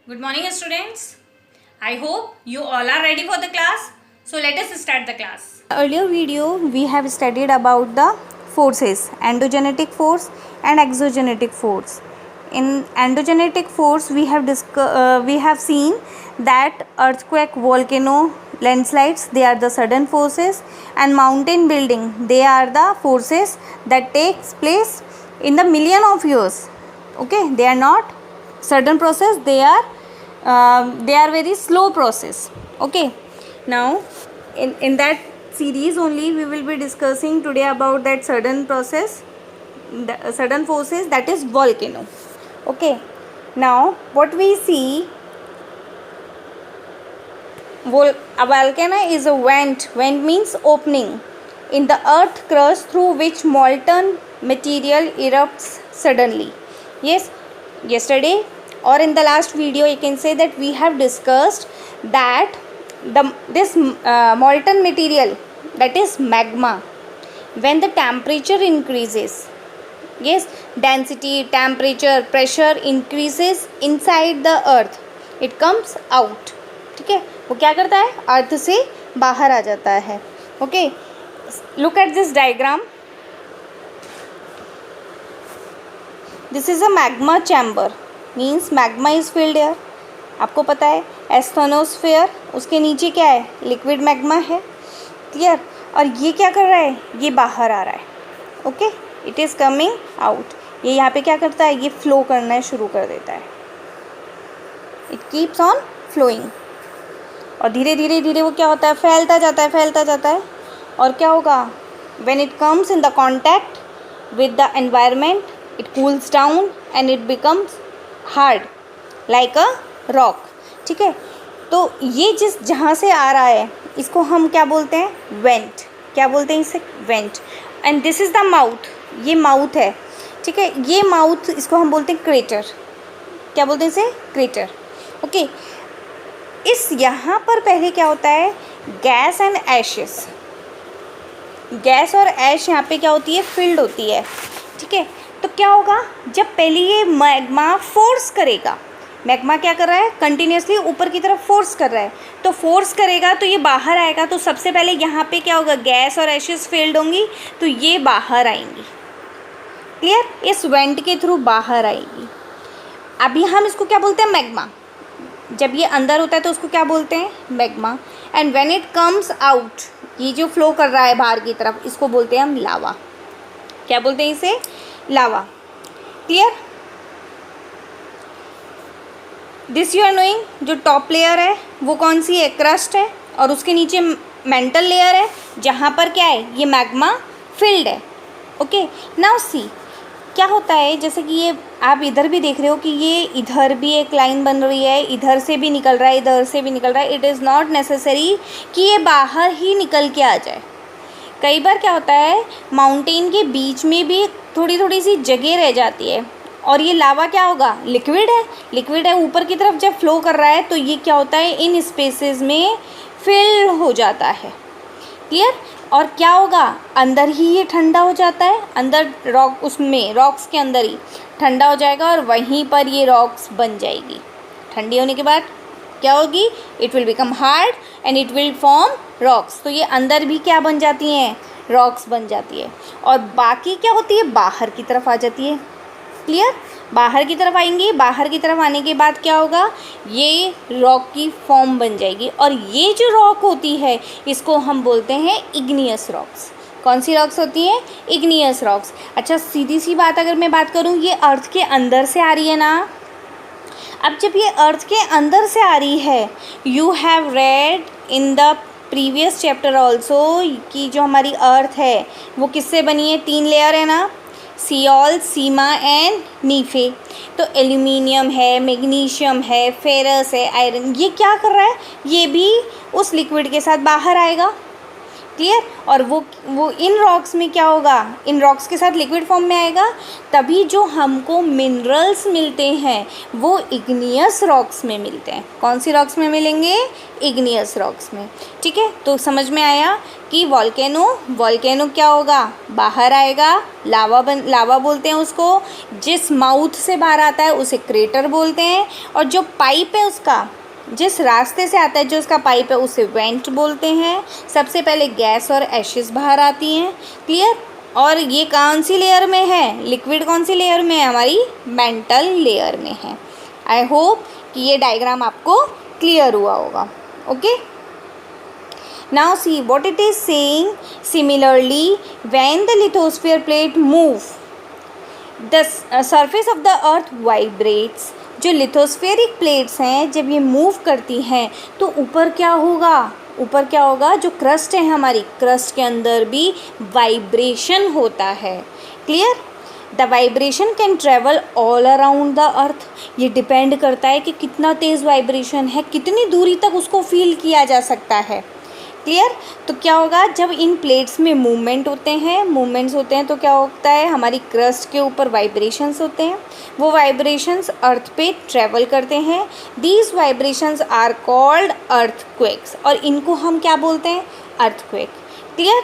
Good morning, students. I hope you all are ready for the class. So let us start the class. Earlier video we have studied about the forces, endogenetic force and exogenetic force. In endogenetic force we have seen that earthquake, volcano, landslides, they are the sudden forces, and mountain building, they are the forces that takes place in the million of years. Okay, they are not sudden process, they are very slow process. Okay, now in that series only we will be discussing today about that sudden process, the sudden forces, that is volcano. Okay, now what we see, a volcano is a vent means opening in the earth crust through which molten material erupts suddenly. Yes, yesterday or in the last video you can say that we have discussed that this molten material, that is magma, when the temperature increases, yes, density, temperature, pressure increases inside the earth, it comes out. ठीक है, वो क्या करता है, अर्थ से बाहर आ जाता है. Okay, look at this diagram. This is a magma chamber, means magma is filled air. आपको पता है एस्थेनोस्फेयर, उसके नीचे क्या है, लिक्विड मैग्मा है. क्लियर. और ये क्या कर रहा है, ये बाहर आ रहा है. Okay, it is coming out. ये यहाँ पे क्या करता है, ये फ्लो करना शुरू कर देता है. It keeps on flowing. और धीरे धीरे धीरे वो क्या होता है, फैलता जाता है, फैलता जाता है. और क्या होगा, when it comes in the contact with the environment, it cools down and it becomes hard like a rock. ठीक है, तो ये जहाँ से आ रहा है इसको हम क्या बोलते हैं, वेंट. क्या बोलते हैं इसे, went. And this is the mouth, ये माउथ है. ठीक है, ये माउथ, इसको हम बोलते हैं क्रेटर. क्या बोलते हैं इसे, क्रेटर. ओके, इस यहाँ पर पहले क्या होता है, गैस एंड एशेस. गैस और ऐश यहाँ पे क्या होती है, फिल्ड होती है. ठीक है, तो क्या होगा, जब पहले ये मैग्मा फोर्स करेगा, मैग्मा क्या कर रहा है, कंटिन्यूसली ऊपर की तरफ फोर्स कर रहा है, तो फोर्स करेगा तो ये बाहर आएगा. तो सबसे पहले यहाँ पे क्या होगा, गैस और एशेस फील्ड होंगी, तो ये बाहर आएंगी. क्लियर, इस वेंट के थ्रू बाहर आएगी. अभी हम इसको क्या बोलते हैं, मैग्मा. जब ये अंदर होता है तो उसको क्या बोलते हैं, magma. And when it comes out, ये जो फ्लो कर रहा है बाहर की तरफ, इसको बोलते हैं हम लावा. क्या बोलते हैं इसे, lava. Clear. This you are knowing, जो टॉप लेयर है वो कौन सी है, क्रस्ट है. और उसके नीचे मेंटल लेयर है, जहाँ पर क्या है, ये मैग्मा फिल्ड है. ओके, नाउ सी क्या होता है, जैसे कि ये आप इधर भी देख रहे हो कि ये इधर भी एक लाइन बन रही है, इधर से भी निकल रहा है, इधर से भी निकल रहा है. इट इज़ नॉट नेसेसरी कि ये बाहर ही निकल के आ जाए. कई बार क्या होता है, माउंटेन के बीच में भी थोड़ी थोड़ी सी जगह रह जाती है, और ये लावा क्या होगा, लिक्विड है. लिक्विड है, ऊपर की तरफ जब फ्लो कर रहा है तो ये क्या होता है, इन स्पेसेस में फिल हो जाता है. क्लियर. और क्या होगा, अंदर ही ये ठंडा हो जाता है, अंदर रॉक, उसमें रॉक्स के अंदर ही ठंडा हो जाएगा, और वहीं पर ये रॉक्स बन जाएगी. ठंडी होने के बाद क्या होगी, it will become hard and it will form rocks. तो ये अंदर भी क्या बन जाती हैं, रॉक्स बन जाती है. और बाकी क्या होती है, बाहर की तरफ आ जाती है. क्लियर, बाहर की तरफ आएंगी. बाहर की तरफ आने के बाद क्या होगा, ये रॉक की फॉर्म बन जाएगी. और ये जो रॉक होती है इसको हम बोलते हैं इग्नियस रॉक्स. कौन सी रॉक्स होती हैं, इग्नियस रॉक्स. अच्छा, सीधी सी बात अगर मैं बात करूँ, ये अर्थ के अंदर से आ रही है ना. अब जब ये अर्थ के अंदर से आ रही है, you have read in the previous chapter also कि जो हमारी अर्थ है वो किससे बनी है, 3 लेयर है ना, सियोल, सीमा एंड नीफे. तो एल्यूमिनियम है, मैग्नीशियम है, फेरस है, आयरन. ये क्या कर रहा है, ये भी उस लिक्विड के साथ बाहर आएगा. क्लियर। और वो इन रॉक्स में क्या होगा, इन रॉक्स के साथ लिक्विड फॉर्म में आएगा, तभी जो हमको मिनरल्स मिलते हैं वो इग्नियस रॉक्स में मिलते हैं। कौन सी रॉक्स में मिलेंगे, इग्नियस रॉक्स में। ठीक है, तो समझ में आया कि वॉल्केनो क्या होगा, बाहर आएगा, लावा बोलते हैं उसको, जिस माउथ से बाहर आता है उसे क्रेटर बोलते हैं, और जो पाइप है उसका, जिस रास्ते से आता है जो उसका पाइप है उसे वेंट बोलते हैं। सबसे पहले गैस और एशेस बाहर आती हैं। क्लियर। और ये कौन सी लेयर में है, लिक्विड कौन सी लेयर में है, हमारी मेंटल लेयर में है। आई होप कि ये डायग्राम आपको क्लियर हुआ होगा। Okay, now see what it is saying. Similarly when the lithosphere plate move the surface of the earth vibrates. जो लिथोस्फेरिक प्लेट्स हैं जब ये मूव करती हैं तो ऊपर क्या होगा, जो क्रस्ट है हमारी, क्रस्ट के अंदर भी वाइब्रेशन होता है। Clear. The vibration can travel all around the earth. ये डिपेंड करता है कि कितना तेज़ वाइब्रेशन है, कितनी दूरी तक उसको फील किया जा सकता है। क्लियर। तो क्या होगा, जब इन प्लेट्स में मूवमेंट्स होते हैं तो क्या होता है, हमारी क्रस्ट के ऊपर वाइब्रेशंस होते हैं, वो वाइब्रेशंस अर्थ पे ट्रेवल करते हैं। These vibrations are called earthquakes, और इनको हम क्या बोलते हैं, earthquake. Clear.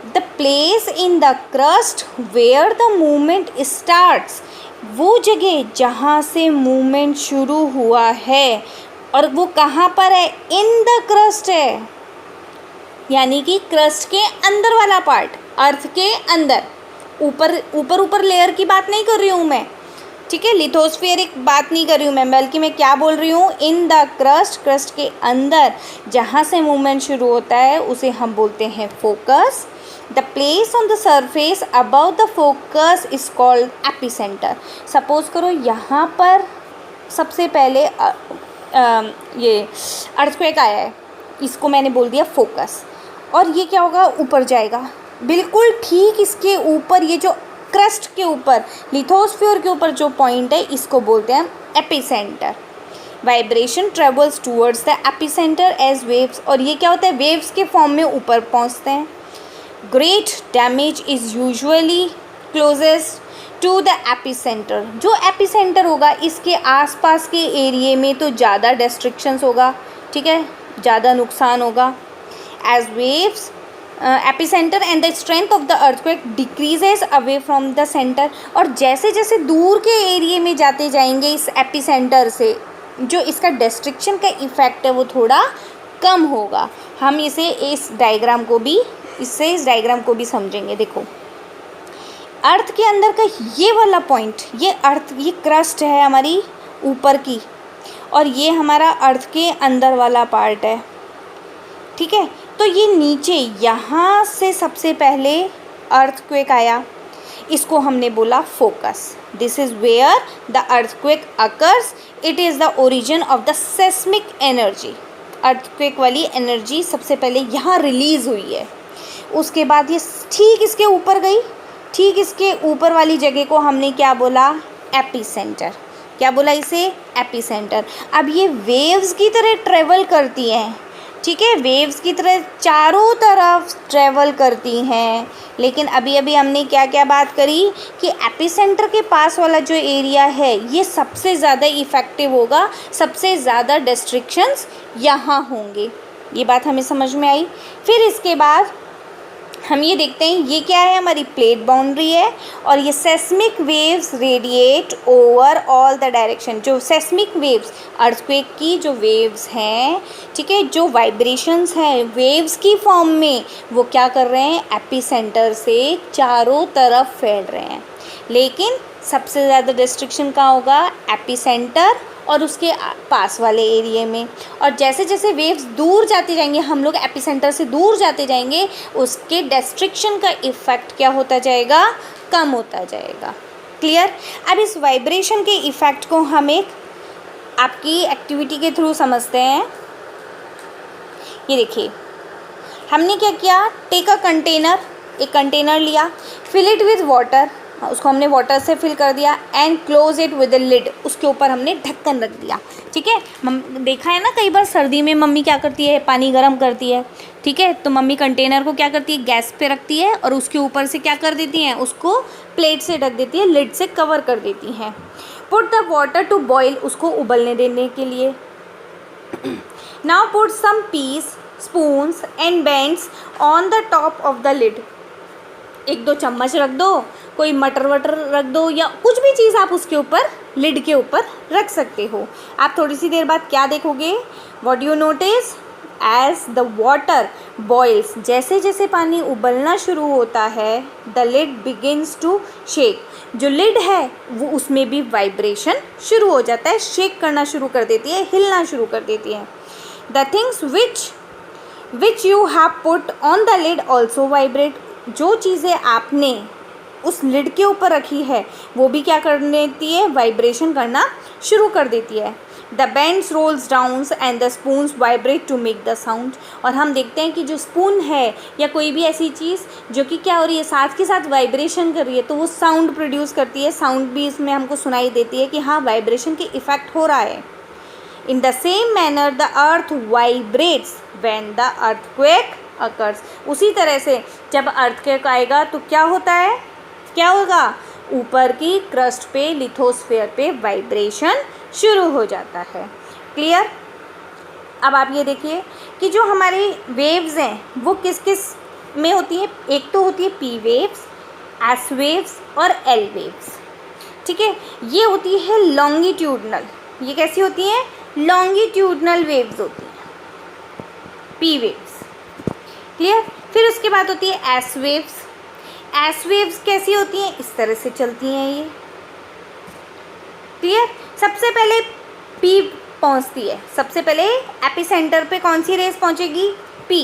The place in the crust where the movement starts, वो जगह जहाँ से मूवमेंट शुरू हुआ है, और वो कहाँ पर है, इन द क्रस्ट है, यानी कि क्रस्ट के अंदर वाला पार्ट, अर्थ के अंदर, ऊपर लेयर की बात नहीं कर रही हूँ मैं। ठीक है, लिथोस्फेरिक बात नहीं कर रही हूँ मैं, बल्कि मैं क्या बोल रही हूँ, इन द क्रस्ट के अंदर जहाँ से मूवमेंट शुरू होता है उसे हम बोलते हैं focus. The place on the surface about the focus is called epicentre. Suppose करो यहाँ पर सबसे पहले ये अर्थक्वेक आया है, इसको मैंने बोल दिया फोकस, और ये क्या होगा, ऊपर जाएगा, बिल्कुल ठीक इसके ऊपर, ये जो क्रस्ट के ऊपर, लिथोस्फीयर के ऊपर जो पॉइंट है, इसको बोलते हैं epicentre. Vibration travels towards the epicentre as waves, और ये क्या होता है, वेव्स के फॉर्म में ऊपर पहुंचते हैं। Great damage is usually closest to the epicentre. जो एपिसेंटर होगा इसके आसपास के एरिए में तो ज़्यादा डिस्ट्रक्शंस होगा, ठीक है, ज़्यादा नुकसान होगा। As waves epicentre and the strength of the earthquake decreases away from the centre, और जैसे जैसे दूर के एरिए में जाते जाएंगे इस एपिसेंटर से, जो इसका डिस्ट्रक्शन का इफ़ेक्ट है वो थोड़ा कम होगा। हम इस डायग्राम को भी समझेंगे। देखो, अर्थ के अंदर का ये वाला पॉइंट, ये क्रस्ट है हमारी ऊपर की, और ये हमारा अर्थ के अंदर वाला पार्ट है। ठीक है, तो ये नीचे यहाँ से सबसे पहले अर्थक्वेक आया, इसको हमने बोला focus. This is where the earthquake occurs, it is the origin of the seismic energy. Earthquake वाली एनर्जी सबसे पहले यहाँ रिलीज़ हुई है, उसके बाद ये ठीक इसके ऊपर गई, ठीक इसके ऊपर वाली जगह को हमने क्या बोला, एपिसेंटर। क्या बोला इसे, एपिसेंटर। अब ये वेव्स की तरह ट्रेवल करती हैं, ठीक है, वेव्स की तरह चारों तरफ ट्रेवल करती हैं। लेकिन अभी हमने क्या क्या बात करी कि एपिसेंटर के पास वाला जो एरिया है ये सबसे ज़्यादा इफ़ेक्टिव होगा, सबसे ज़्यादा डिस्ट्रक्शंस यहाँ होंगे। ये बात हमें समझ में आई। फिर इसके बाद हम ये देखते हैं, ये क्या है, हमारी प्लेट बाउंड्री है, और ये seismic waves radiate over all the direction. जो सेस्मिक वेव्स, अर्थक्वेक की जो वेव्स हैं, ठीक है, जो वाइब्रेशंस हैं वेव्स की फॉर्म में, वो क्या कर रहे हैं, एपिसेंटर से चारों तरफ फैल रहे हैं। लेकिन सबसे ज़्यादा डिस्ट्रक्शन कहाँ होगा, एपिसेंटर और उसके पास वाले एरिया में। और जैसे जैसे वेव्स दूर जाते जाएंगे, हम लोग एपिसेंटर से दूर जाते जाएंगे, उसके डिस्ट्रक्शन का इफ़ेक्ट क्या होता जाएगा, कम होता जाएगा। क्लियर। अब इस वाइब्रेशन के इफ़ेक्ट को हम एक आपकी एक्टिविटी के थ्रू समझते हैं। ये देखिए, हमने क्या किया, टेक अ कंटेनर, एक कंटेनर लिया, फिल इट विथ वाटर, उसको हमने वाटर से फिल कर दिया and close it with the lid, उसके ऊपर हमने ढक्कन रख दिया। ठीक है, देखा है ना कई बार सर्दी में मम्मी क्या करती है, पानी गर्म करती है। ठीक है, तो मम्मी कंटेनर को क्या करती है, गैस पे रखती है और उसके ऊपर से क्या कर देती हैं, उसको प्लेट से ढक देती है, लिड से कवर कर देती हैं। Put the water to boil, उसको उबलने देने के लिए। Now put some piece, spoons and bands on the top of the lid, 1-2 चम्मच रख दो, कोई मटर वटर रख दो या कुछ भी चीज़ आप उसके ऊपर, लिड के ऊपर रख सकते हो। आप थोड़ी सी देर बाद क्या देखोगे, what you notice, as the water boils, जैसे जैसे पानी उबलना शुरू होता है, the lid begins to shake, जो लिड है वो उसमें भी वाइब्रेशन शुरू हो जाता है, शेक करना शुरू कर देती है, हिलना शुरू कर देती है। The things which you have put on the lid also vibrate, जो चीज़ें आपने उस लिड के ऊपर रखी है वो भी क्या कर देती है, वाइब्रेशन करना शुरू कर देती है। The bands rolls downs and the spoons vibrate to make the sound, और हम देखते हैं कि जो स्पून है या कोई भी ऐसी चीज़ जो कि क्या हो रही है, साथ के साथ वाइब्रेशन कर रही है, तो वो साउंड प्रोड्यूस करती है, साउंड भी इसमें हमको सुनाई देती है कि हाँ वाइब्रेशन की इफ़ेक्ट हो रहा है। In the same manner the earth vibrates when the earthquake occurs, उसी तरह से जब अर्थक्वेक आएगा तो क्या होता है, क्या होगा, ऊपर की क्रस्ट पे, लिथोस्फीयर पे वाइब्रेशन शुरू हो जाता है। क्लियर। अब आप ये देखिए कि जो हमारी वेव्स हैं वो किस किस में होती है, एक तो होती है पी वेव्स, एस वेव्स और एल वेव्स। ठीक है, ये होती है लॉन्गिट्यूडनल, ये कैसी होती हैं, लॉन्गिट्यूडनल वेव्स होती हैं, पी वेव्स। क्लियर। फिर उसके बाद होती है एस वेव्स। एस वेव्स कैसी होती हैं, इस तरह से चलती हैं ये। क्लियर। सबसे पहले पी पहुंचती है, सबसे पहले एपिसेंटर पे कौन सी रेस पहुंचेगी, पी,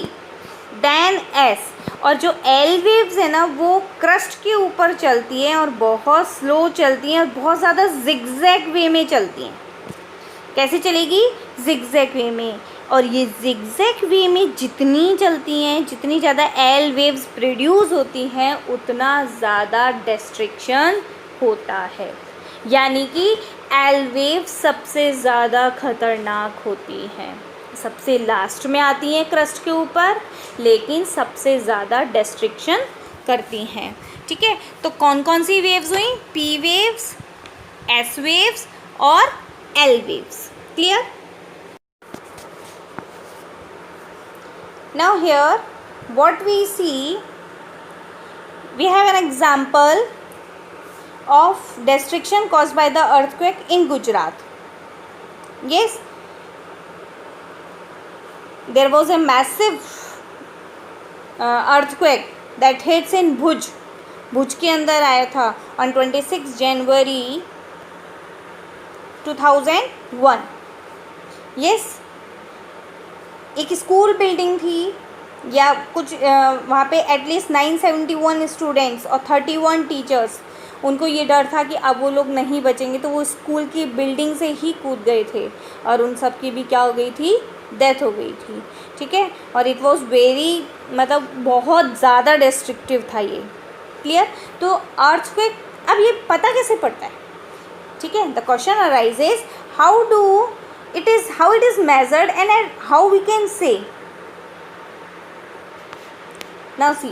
देन एस, और जो एल वेव्स है ना वो क्रस्ट के ऊपर चलती हैं और बहुत स्लो चलती हैं और बहुत ज़्यादा जिगजैग वे में चलती हैं। कैसे चलेगी, जिगजैग वे में, और ये जिगजैग वे में जितनी चलती हैं, जितनी ज़्यादा एल वेव्स प्रोड्यूस होती हैं उतना ज़्यादा डिस्ट्रक्शन होता है, यानी कि एल वेव सबसे ज़्यादा खतरनाक होती हैं, सबसे लास्ट में आती हैं क्रस्ट के ऊपर, लेकिन सबसे ज़्यादा डिस्ट्रक्शन करती हैं। ठीक है, तो कौन कौन सी वेव्स हुई, पी वेव्स, एस वेव्स और L waves. Clear. Now here what we see, we have an example of destruction caused by the earthquake in Gujarat. Yes, there was a massive earthquake that hits in Bhuj. भुज के अंदर आया था on 26 January 2001. Yes, एक school building थी या कुछ वहाँ पे एटलीस्ट 971 स्टूडेंट्स और 31 टीचर्स, उनको ये डर था कि अब वो लोग नहीं बचेंगे, तो वो स्कूल की बिल्डिंग से ही कूद गए थे और उन सब की भी क्या हो गई थी, डेथ हो गई थी। ठीक है, और इट वाज वेरी, मतलब बहुत ज़्यादा डिस्ट्रक्टिव था ये। क्लियर। तो अर्थक्वेक, अब ये पता कैसे पड़ता है, ठीक है, the question arises how do it is, how it is measured and how we can say. Now see,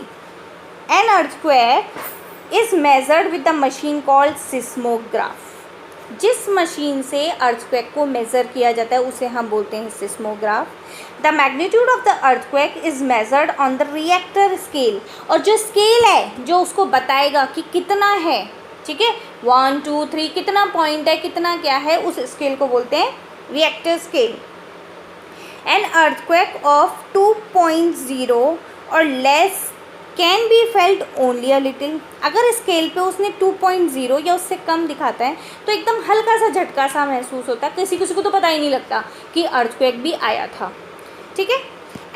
an earthquake is measured with the machine called seismograph. जिस मशीन से अर्थक्वेक को मेज़र किया जाता है उसे हम बोलते हैं seismograph. The magnitude of the earthquake is measured on the Richter scale, और जो स्केल है जो उसको बताएगा कि कितना है, ठीक है, 1 2 3 कितना पॉइंट है, कितना क्या है, उस स्केल को बोलते हैं Richter scale. An earthquake of 2.0 और less can be felt only a little. अगर स्केल पे उसने 2.0 या उससे कम दिखाता है तो एकदम हल्का सा झटका सा महसूस होता है, किसी किसी को तो पता ही नहीं लगता कि अर्थक्वेक भी आया था। ठीक है,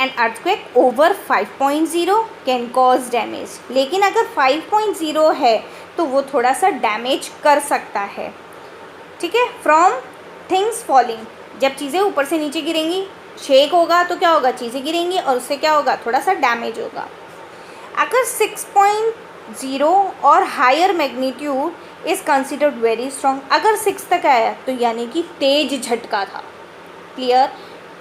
an earthquake over 5.0 can cause damage, लेकिन अगर 5.0 है तो वो थोड़ा सा डैमेज कर सकता है। ठीक है, फ्रॉम थिंग्स फॉलिंग, जब चीज़ें ऊपर से नीचे गिरेंगी, शेक होगा तो क्या होगा, चीज़ें गिरेंगी और उससे क्या होगा, थोड़ा सा डैमेज होगा। अगर 0 और higher magnitude is considered very strong. अगर 6 तक आया तो यानी कि तेज झटका था। क्लियर?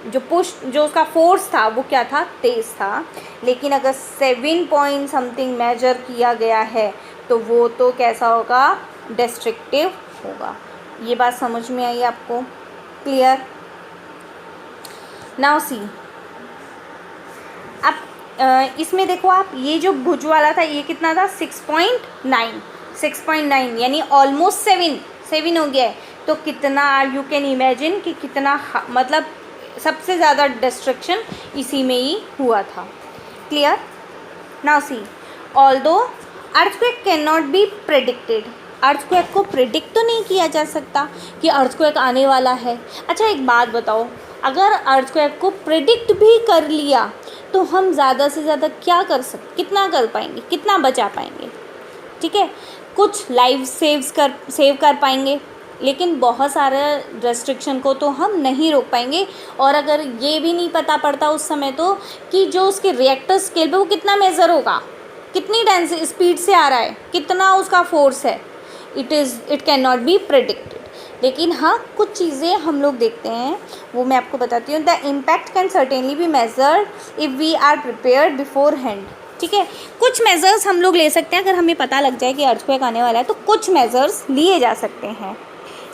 जो उसका फोर्स था वो क्या था? तेज था। लेकिन अगर 7 पॉइंट समथिंग मेजर किया गया है तो वो तो कैसा होगा? डिस्ट्रक्टिव होगा। ये बात समझ में आई आपको? क्लियर? नाउ सी, अब इसमें देखो आप, ये जो भुज वाला था ये कितना था? 6.9 यानी ऑलमोस्ट 7 हो गया है। तो कितना, यू कैन इमेजिन कि कितना मतलब सबसे ज़्यादा डिस्ट्रक्शन इसी में ही हुआ था। Clear? Now see, although earthquake can not be predicted, earthquake को प्रेडिक्ट तो नहीं किया जा सकता कि अर्थक्वेक आने वाला है। अच्छा एक बात बताओ, अगर अर्थक्वेक को प्रेडिक्ट भी कर लिया तो हम ज़्यादा से ज़्यादा क्या कर सकते, कितना कर पाएंगे, कितना बचा पाएंगे? ठीक है, कुछ लाइफ सेव कर पाएंगे, लेकिन बहुत सारे रेस्ट्रिक्शन को तो हम नहीं रोक पाएंगे। और अगर ये भी नहीं पता पड़ता उस समय तो कि जो उसके रिएक्टर स्केल पे वो कितना मेज़र होगा, कितनी डेंसिटी स्पीड से आ रहा है, कितना उसका फोर्स है, it can not be predicted. लेकिन हाँ, कुछ चीज़ें हम लोग देखते हैं, वो मैं आपको बताती हूँ। The impact can certainly be measured if we are prepared beforehand. ठीक है, कुछ मेजर्स हम लोग ले सकते हैं अगर हमें पता लग जाए कि अर्थक्वेक आने वाला है, तो कुछ मेजर्स लिए जा सकते हैं।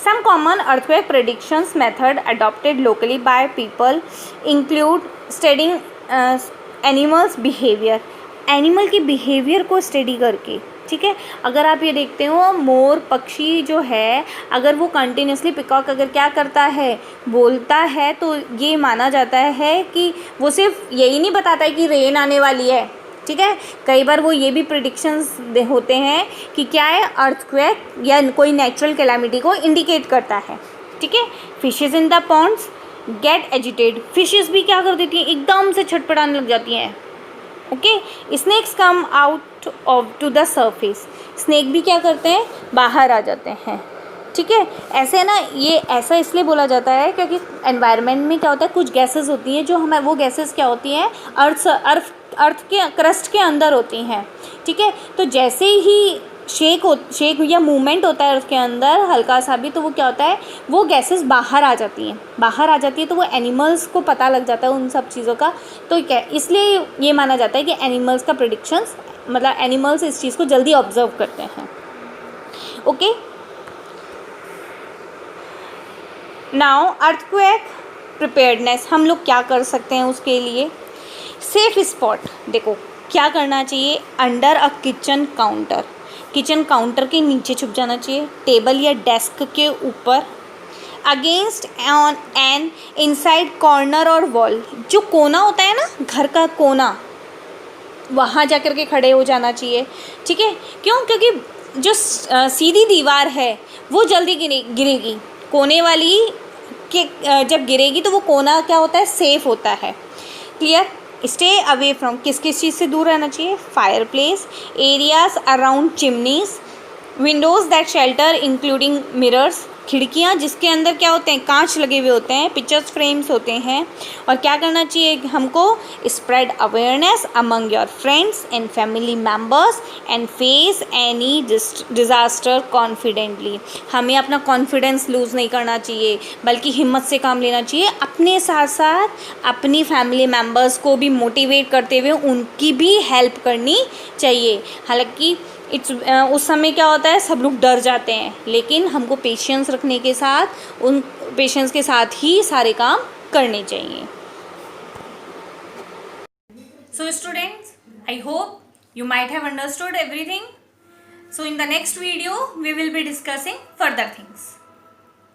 Some common earthquake predictions method adopted locally by people include studying animals behavior, animal की बिहेवियर को स्टडी करके। ठीक है, अगर आप ये देखते हो मोर पक्षी जो है, अगर वो कंटिन्यूसली, पिकॉक अगर क्या करता है, बोलता है, तो ये माना जाता है कि वो सिर्फ यही नहीं बताता है कि रेन आने वाली है। ठीक है, कई बार वो ये भी प्रिडिक्शंस होते हैं कि क्या है, अर्थक्वेक या कोई नेचुरल कैलामिटी को इंडिकेट करता है। ठीक है, fishes in the ponds get agitated, fishes भी क्या कर देती हैं, एकदम से छटपटाने लग जाती हैं। Okay, snakes come out of to the surface, snake भी क्या करते हैं, बाहर आ जाते हैं। ठीक है, ऐसे ना, ये ऐसा इसलिए बोला जाता है क्योंकि एनवायरनमेंट में क्या होता है, कुछ गैसेस होती हैं जो हमारे, वो गैसेस क्या होती हैं, अर्थ के क्रस्ट के अंदर होती हैं। ठीक है, तो जैसे ही शेक या मूवमेंट होता है अर्थ के अंदर हल्का सा भी, तो वो क्या होता है, वो गैसेस बाहर आ जाती हैं, तो वो एनिमल्स को पता लग जाता है उन सब चीज़ों का। तो क्या, इसलिए ये माना जाता है कि एनिमल्स का प्रेडिक्शंस, मतलब एनिमल्स इस चीज़ को जल्दी ऑब्जर्व करते हैं। ओके, नाउ अर्थक्वेक प्रिपेयर्डनेस, हम लोग क्या कर सकते हैं उसके लिए? सेफ स्पॉट, देखो क्या करना चाहिए, अंडर अ किचन काउंटर के नीचे छुप जाना चाहिए, टेबल या डेस्क के ऊपर, against on an inside corner और वॉल, जो कोना होता है ना, घर का कोना, वहाँ जा कर के खड़े हो जाना चाहिए। ठीक है, क्यों? क्योंकि जो सीधी दीवार है वो जल्दी गिरेगी, कोने वाली के जब गिरेगी तो वो कोना क्या होता है, सेफ होता है। क्लियर? स्टे अवे फ्रॉम, किस चीज़ से दूर रहना चाहिए? Fire place, areas around chimneys, Windows that shelter including mirrors, खिड़कियाँ जिसके अंदर क्या होते हैं, कांच लगे हुए होते हैं, पिक्चर्स फ्रेम्स होते हैं। और क्या करना चाहिए हमको? Spread awareness among your friends and family members and face any disaster confidently, हमें अपना कॉन्फिडेंस लूज़ नहीं करना चाहिए, बल्कि हिम्मत से काम लेना चाहिए। अपने साथ साथ अपनी फैमिली मेम्बर्स को भी मोटिवेट करते हुए उनकी भी हेल्प करनी चाहिए। हालांकि उस समय क्या होता है, सब लोग डर जाते हैं, लेकिन हमको पेशेंस रखने के साथ, उन पेशेंस के साथ ही सारे काम करने चाहिए। So students, I hope you might have understood everything. So in the next video, we will be discussing further things.